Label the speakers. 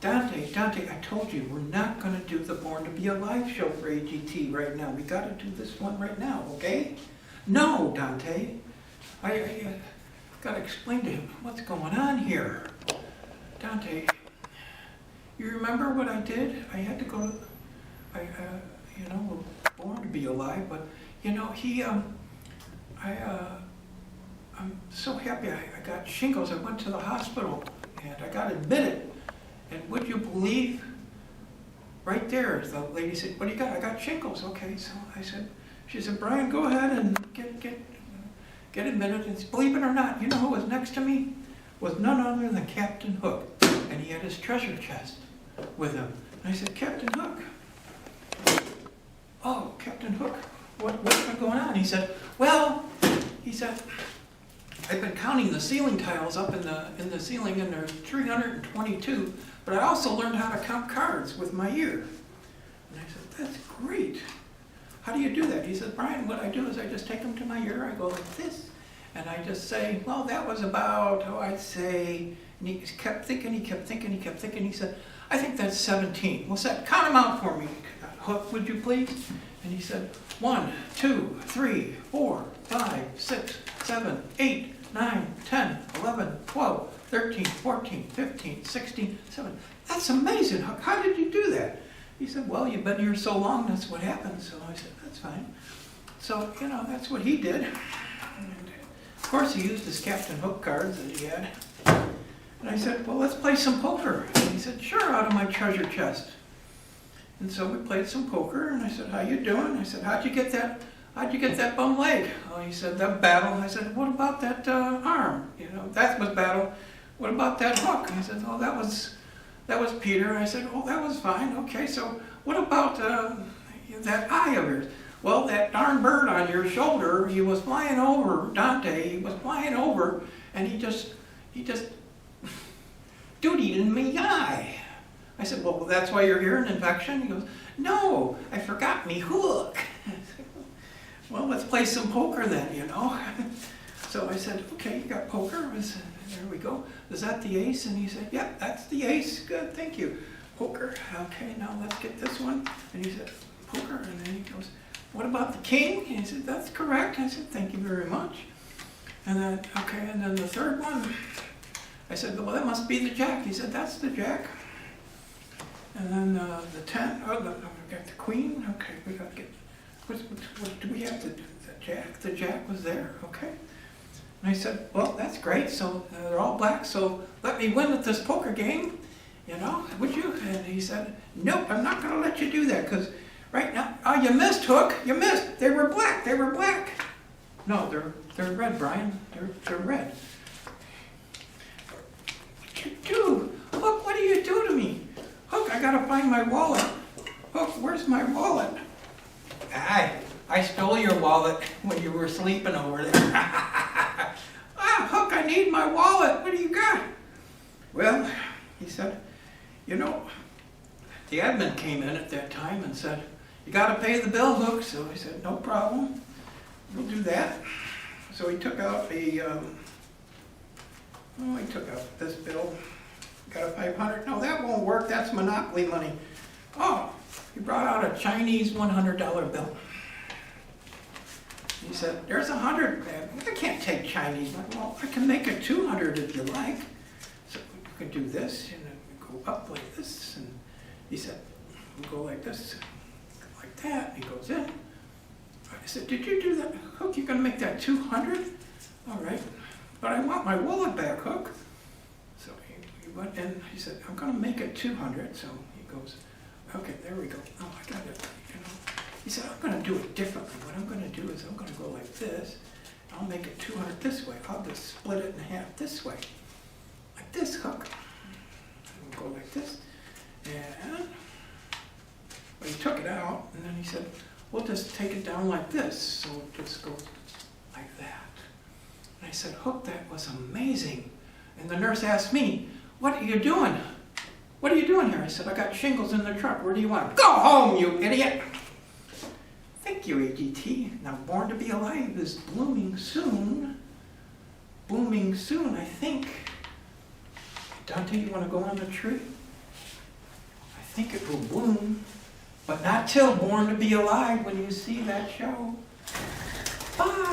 Speaker 1: Dante, I told you, we're not going to do the Born to Be Alive show for AGT right now. We got to do this one right now, okay? No, Dante. I got to explain to him what's going on here. Dante, you remember what I did? I had to go to, Born to Be Alive, but, I'm so happy I got shingles. I went to the hospital and I got admitted. And would you believe, right there, the lady said, what do you got? I got shingles. Okay, so she said, Brian, go ahead and get admitted. And believe it or not, you know who was next to me? Was none other than Captain Hook. And he had his treasure chest with him. And I said, Captain Hook. Oh, Captain Hook, what's been going on? He said, I've been counting the ceiling tiles up in the ceiling, and there's 322, but I also learned how to count cards with my ear. And I said, that's great. How do you do that? He said, Brian, what I do is I just take them to my ear, I go like this, and I just say, well, that was about, I'd say, and he kept thinking, he said, I think that's 17. Well, count them out for me, Hook, would you please? And he said, 1, 2, 3, 4, 5, 6, 7, 8, 9, 10, 11, 12, 13, 14, 15, 16, 17. That's amazing. How did you do that? He said, well, you've been here so long, that's what happens. So I said, that's fine. So, that's what he did. And of course, he used his Captain Hook cards that he had. And I said, well, let's play some poker. And he said, sure, out of my treasure chest. And so we played some poker, and I said, how you doing? I said, how'd you get that bum leg? Oh, he said, that battle. I said, what about that arm? That was battle. What about that hook? I said, oh, that was Peter. I said, oh, that was fine. Okay, so what about that eye of yours? Well, that darn bird on your shoulder, he was flying over, Dante, he was flying over, and he just dootied in me eye. I said, well, that's why you're here, an infection? He goes, no, I forgot me hook. I said, well, let's play some poker then, So I said, okay, you got poker? There we go. Is that the ace? And he said, yep, that's the ace. Good, thank you. Poker. Okay, now let's get this one. And he said, poker. And then he goes, what about the king? And he said, that's correct. I said, thank you very much. And then, okay, and then the third one, I said, well, that must be the jack. He said, that's the jack. And then the 10, we got the queen. Okay, we got to get, what do we have to do? The jack? The jack was there, okay. And I said, well, that's great. So they're all black, so let me win at this poker game, would you? And he said, nope, I'm not going to let you do that, because right now, oh, you missed, Hook, you missed. They were black. No, they're red, Brian. They're red. What'd you do? Hook, what do you do to me? Hook, I gotta find my wallet. Hook, where's my wallet? I stole your wallet when you were sleeping over there. Hook, I need my wallet. What do you got? Well, he said, the admin came in at that time and said, you gotta pay the bill, Hook. So I said, no problem. We'll do that. So he took out he took out this bill. Got a 500. No, that won't work. That's Monopoly money. Oh, he brought out a Chinese $100 bill. He said, there's 100. I can't take Chinese money. Well, I can make it 200 if you like. So you can do this, and then we go up like this. And he said, we'll go like this, like that. He goes in. I said, did you do that? Hook, you're going to make that 200? All right. But I want my wallet back, Hook. So he went in. He said, I'm going to make it 200. So he goes, okay, there we go. Oh, I got it. He said, I'm going to do it differently. What I'm going to do is I'm going to go like this. I'll make it 200 this way. I'll just split it in half this way. Like this, Hook. And we'll go like this. And well, he took it out, and then he said, we'll just take it down like this. So it just goes like that. And I said, Hook, that was amazing. And the nurse asked me, what are you doing? What are you doing here? I said, I got shingles in the truck. Where do you want them? Go home, you idiot. Thank you, AGT. Now, Born to Be Alive is blooming soon. Blooming soon, I think. Dante, you want to go on the tree? think it will bloom, but not till Born to Be Alive when you see that show. Bye.